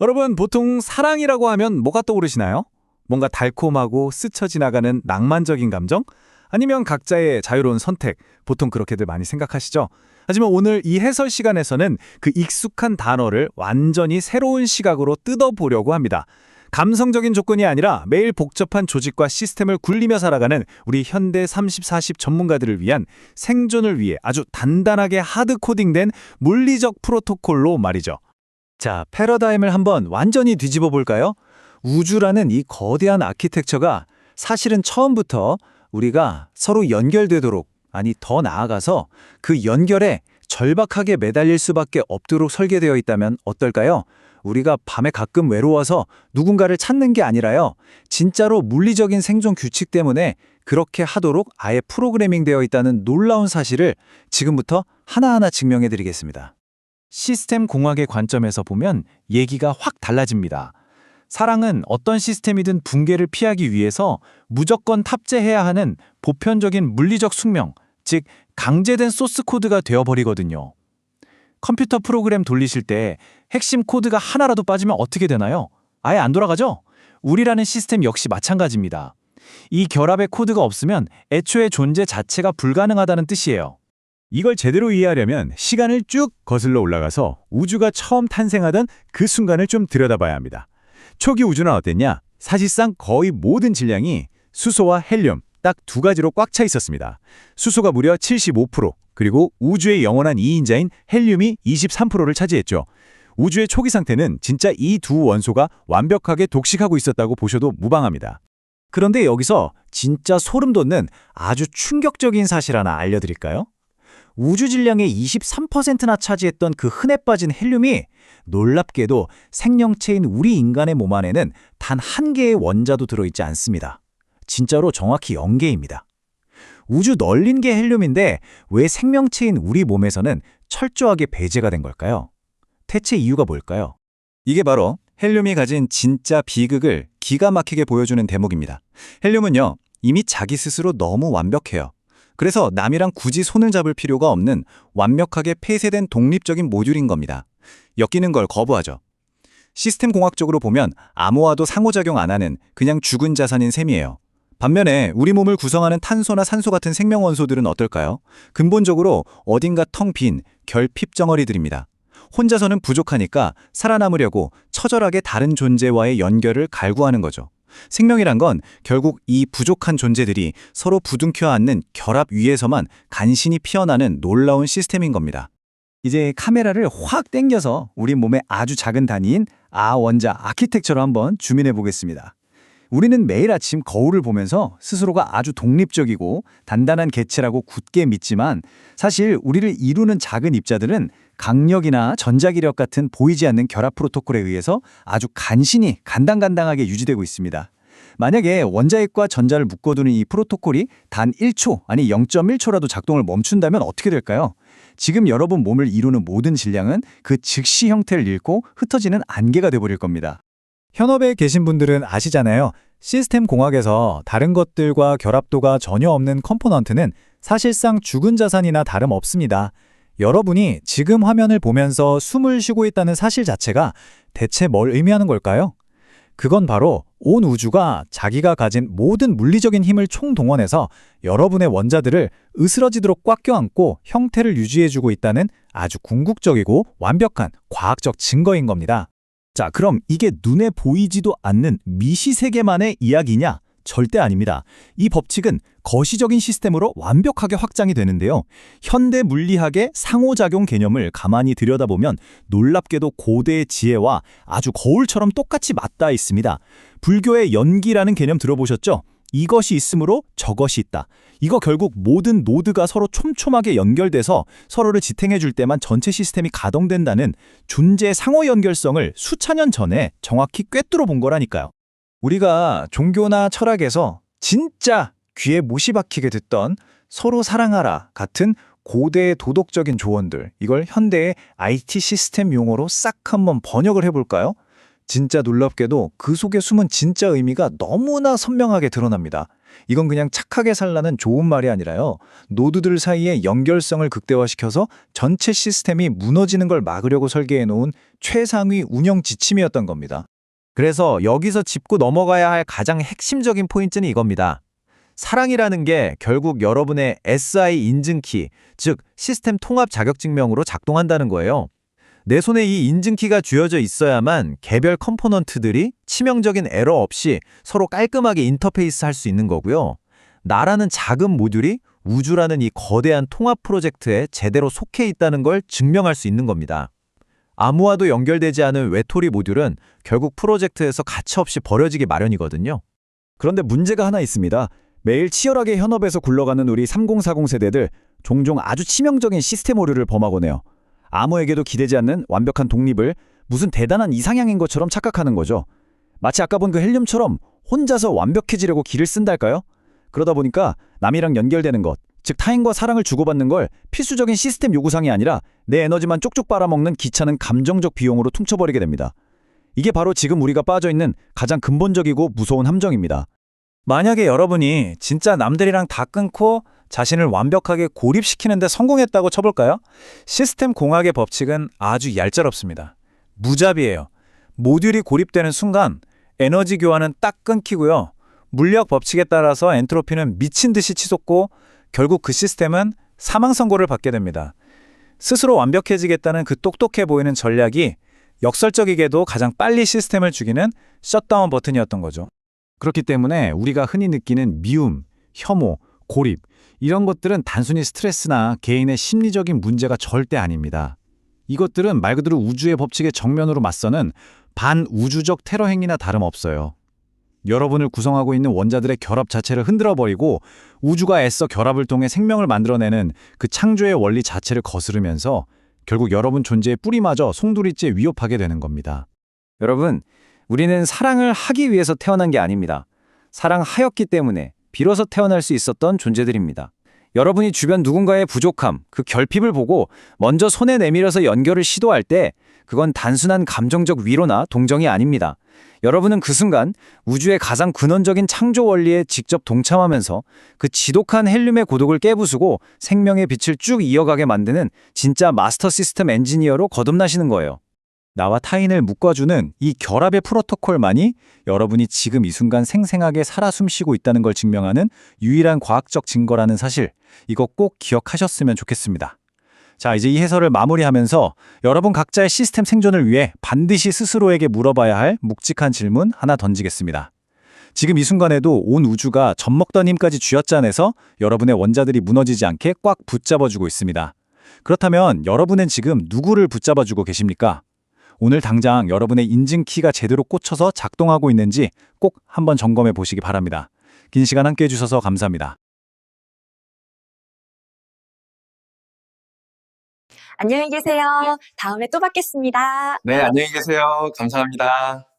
여러분, 보통 사랑이라고 하면 뭐가 떠오르시나요? 뭔가 달콤하고 스쳐 지나가는 낭만적인 감정? 아니면 각자의 자유로운 선택, 보통 그렇게들 많이 생각하시죠? 하지만 오늘 이 해설 시간에서는 그 익숙한 단어를 완전히 새로운 시각으로 뜯어보려고 합니다. 감성적인 조건이 아니라 매일 복잡한 조직과 시스템을 굴리며 살아가는 우리 현대 30-40 전문가들을 위한 생존을 위해 아주 단단하게 하드 코딩된 물리적 프로토콜로 말이죠. 자, 패러다임을 한번 완전히 뒤집어 볼까요? 우주라는 이 거대한 아키텍처가 사실은 처음부터 우리가 서로 연결되도록, 아니 더 나아가서 그 연결에 절박하게 매달릴 수밖에 없도록 설계되어 있다면 어떨까요? 우리가 밤에 가끔 외로워서 누군가를 찾는 게 아니라요. 진짜로 물리적인 생존 규칙 때문에 그렇게 하도록 아예 프로그래밍 되어 있다는 놀라운 사실을 지금부터 하나하나 증명해 드리겠습니다. 시스템 공학의 관점에서 보면 얘기가 확 달라집니다. 사랑은 어떤 시스템이든 붕괴를 피하기 위해서 무조건 탑재해야 하는 보편적인 물리적 숙명, 즉 강제된 소스 코드가 되어버리거든요. 컴퓨터 프로그램 돌리실 때 핵심 코드가 하나라도 빠지면 어떻게 되나요? 아예 안 돌아가죠? 우리라는 시스템 역시 마찬가지입니다. 이 결합의 코드가 없으면 애초에 존재 자체가 불가능하다는 뜻이에요. 이걸 제대로 이해하려면 시간을 쭉 거슬러 올라가서 우주가 처음 탄생하던 그 순간을 좀 들여다봐야 합니다. 초기 우주는 어땠냐? 사실상 거의 모든 질량이 수소와 헬륨 딱 두 가지로 꽉 차 있었습니다. 수소가 무려 75%, 그리고 우주의 영원한 2인자인 헬륨이 23%를 차지했죠. 우주의 초기 상태는 진짜 이 두 원소가 완벽하게 독식하고 있었다고 보셔도 무방합니다. 그런데 여기서 진짜 소름 돋는 아주 충격적인 사실 하나 알려드릴까요? 우주 질량의 23%나 차지했던 그 흔해 빠진 헬륨이 놀랍게도 생명체인 우리 인간의 몸 안에는 단 한 개의 원자도 들어있지 않습니다. 진짜로 정확히 0개입니다. 우주 널린 게 헬륨인데 왜 생명체인 우리 몸에서는 철저하게 배제가 된 걸까요? 대체 이유가 뭘까요? 이게 바로 헬륨이 가진 진짜 비극을 기가 막히게 보여주는 대목입니다. 헬륨은요, 이미 자기 스스로 너무 완벽해요. 그래서 남이랑 굳이 손을 잡을 필요가 없는 완벽하게 폐쇄된 독립적인 모듈인 겁니다. 엮이는 걸 거부하죠. 시스템 공학적으로 보면 아무와도 상호작용 안 하는 그냥 죽은 자산인 셈이에요. 반면에 우리 몸을 구성하는 탄소나 산소 같은 생명원소들은 어떨까요? 근본적으로 어딘가 텅 빈 결핍 덩어리들입니다. 혼자서는 부족하니까 살아남으려고 처절하게 다른 존재와의 연결을 갈구하는 거죠. 생명이란 건 결국 이 부족한 존재들이 서로 부둥켜 안는 결합 위에서만 간신히 피어나는 놀라운 시스템인 겁니다. 이제 카메라를 확 당겨서 우리 몸의 아주 작은 단위인 원자 아키텍처로 한번 줌인해 보겠습니다. 우리는 매일 아침 거울을 보면서 스스로가 아주 독립적이고 단단한 개체라고 굳게 믿지만 사실 우리를 이루는 작은 입자들은 강력이나 전자기력 같은 보이지 않는 결합 프로토콜에 의해서 아주 간신히 간당간당하게 유지되고 있습니다. 만약에 원자핵과 전자를 묶어두는 이 프로토콜이 단 1초, 아니 0.1초라도 작동을 멈춘다면 어떻게 될까요? 지금 여러분 몸을 이루는 모든 질량은 그 즉시 형태를 잃고 흩어지는 안개가 돼버릴 겁니다. 현업에 계신 분들은 아시잖아요. 시스템 공학에서 다른 것들과 결합도가 전혀 없는 컴포넌트는 사실상 죽은 자산이나 다름없습니다. 여러분이 지금 화면을 보면서 숨을 쉬고 있다는 사실 자체가 대체 뭘 의미하는 걸까요? 그건 바로 온 우주가 자기가 가진 모든 물리적인 힘을 총동원해서 여러분의 원자들을 으스러지도록 꽉 껴안고 형태를 유지해주고 있다는 아주 궁극적이고 완벽한 과학적 증거인 겁니다. 자, 그럼 이게 눈에 보이지도 않는 미시세계만의 이야기냐? 절대 아닙니다. 이 법칙은 거시적인 시스템으로 완벽하게 확장이 되는데요. 현대 물리학의 상호작용 개념을 가만히 들여다보면 놀랍게도 고대의 지혜와 아주 거울처럼 똑같이 맞닿아 있습니다. 불교의 연기라는 개념 들어보셨죠? 이것이 있으므로 저것이 있다. 이거 결국 모든 노드가 서로 촘촘하게 연결돼서 서로를 지탱해 줄 때만 전체 시스템이 가동된다는 존재의 상호 연결성을 수천 년 전에 정확히 꿰뚫어 본 거라니까요. 우리가 종교나 철학에서 진짜 귀에 못이 박히게 듣던 서로 사랑하라 같은 고대의 도덕적인 조언들, 이걸 현대의 IT 시스템 용어로 싹 한번 번역을 해볼까요? 진짜 놀랍게도 그 속에 숨은 진짜 의미가 너무나 선명하게 드러납니다. 이건 그냥 착하게 살라는 좋은 말이 아니라요. 노드들 사이의 연결성을 극대화시켜서 전체 시스템이 무너지는 걸 막으려고 설계해 놓은 최상위 운영 지침이었던 겁니다. 그래서 여기서 짚고 넘어가야 할 가장 핵심적인 포인트는 이겁니다. 사랑이라는 게 결국 여러분의 SI 인증키, 즉 시스템 통합 자격증명으로 작동한다는 거예요. 내 손에 이 인증키가 쥐어져 있어야만 개별 컴포넌트들이 치명적인 에러 없이 서로 깔끔하게 인터페이스 할 수 있는 거고요. 나라는 작은 모듈이 우주라는 이 거대한 통합 프로젝트에 제대로 속해 있다는 걸 증명할 수 있는 겁니다. 아무와도 연결되지 않은 외톨이 모듈은 결국 프로젝트에서 가차없이 버려지기 마련이거든요. 그런데 문제가 하나 있습니다. 매일 치열하게 현업에서 굴러가는 우리 3040 세대들 종종 아주 치명적인 시스템 오류를 범하곤 해요. 아무에게도 기대지 않는 완벽한 독립을 무슨 대단한 이상향인 것처럼 착각하는 거죠. 마치 아까 본 그 헬륨처럼 혼자서 완벽해지려고 기를 쓴달까요? 그러다 보니까 남이랑 연결되는 것, 즉 타인과 사랑을 주고받는 걸 필수적인 시스템 요구사항이 아니라 내 에너지만 쪽쪽 빨아먹는 귀찮은 감정적 비용으로 퉁쳐버리게 됩니다. 이게 바로 지금 우리가 빠져있는 가장 근본적이고 무서운 함정입니다. 만약에 여러분이 진짜 남들이랑 다 끊고 자신을 완벽하게 고립시키는 데 성공했다고 쳐볼까요? 시스템 공학의 법칙은 아주 얄짤없습니다. 무잡이에요. 모듈이 고립되는 순간 에너지 교환은 딱 끊기고요. 물리학 법칙에 따라서 엔트로피는 미친 듯이 치솟고 결국 그 시스템은 사망 선고를 받게 됩니다. 스스로 완벽해지겠다는 그 똑똑해 보이는 전략이 역설적이게도 가장 빨리 시스템을 죽이는 셧다운 버튼이었던 거죠. 그렇기 때문에 우리가 흔히 느끼는 미움, 혐오, 고립 이런 것들은 단순히 스트레스나 개인의 심리적인 문제가 절대 아닙니다. 이것들은 말 그대로 우주의 법칙에 정면으로 맞서는 반우주적 테러 행위나 다름없어요. 여러분을 구성하고 있는 원자들의 결합 자체를 흔들어버리고 우주가 애써 결합을 통해 생명을 만들어내는 그 창조의 원리 자체를 거스르면서 결국 여러분 존재의 뿌리마저 송두리째 위협하게 되는 겁니다. 여러분, 우리는 사랑을 하기 위해서 태어난 게 아닙니다. 사랑하였기 때문에 비로소 태어날 수 있었던 존재들입니다. 여러분이 주변 누군가의 부족함, 그 결핍을 보고 먼저 손에 내밀어서 연결을 시도할 때 그건 단순한 감정적 위로나 동정이 아닙니다. 여러분은 그 순간 우주의 가장 근원적인 창조 원리에 직접 동참하면서 그 지독한 헬륨의 고독을 깨부수고 생명의 빛을 쭉 이어가게 만드는 진짜 마스터 시스템 엔지니어로 거듭나시는 거예요. 나와 타인을 묶어주는 이 결합의 프로토콜만이 여러분이 지금 이 순간 생생하게 살아 숨쉬고 있다는 걸 증명하는 유일한 과학적 증거라는 사실, 이거 꼭 기억하셨으면 좋겠습니다. 자, 이제 이 해설을 마무리하면서 여러분 각자의 시스템 생존을 위해 반드시 스스로에게 물어봐야 할 묵직한 질문 하나 던지겠습니다. 지금 이 순간에도 온 우주가 젖먹던 힘까지 쥐어짜내서 여러분의 원자들이 무너지지 않게 꽉 붙잡아주고 있습니다. 그렇다면 여러분은 지금 누구를 붙잡아주고 계십니까? 오늘 당장 여러분의 인증키가 제대로 꽂혀서 작동하고 있는지 꼭 한번 점검해 보시기 바랍니다. 긴 시간 함께 해주셔서 감사합니다. 안녕히 계세요. 다음에 또 뵙겠습니다. 네, 안녕히 계세요. 감사합니다.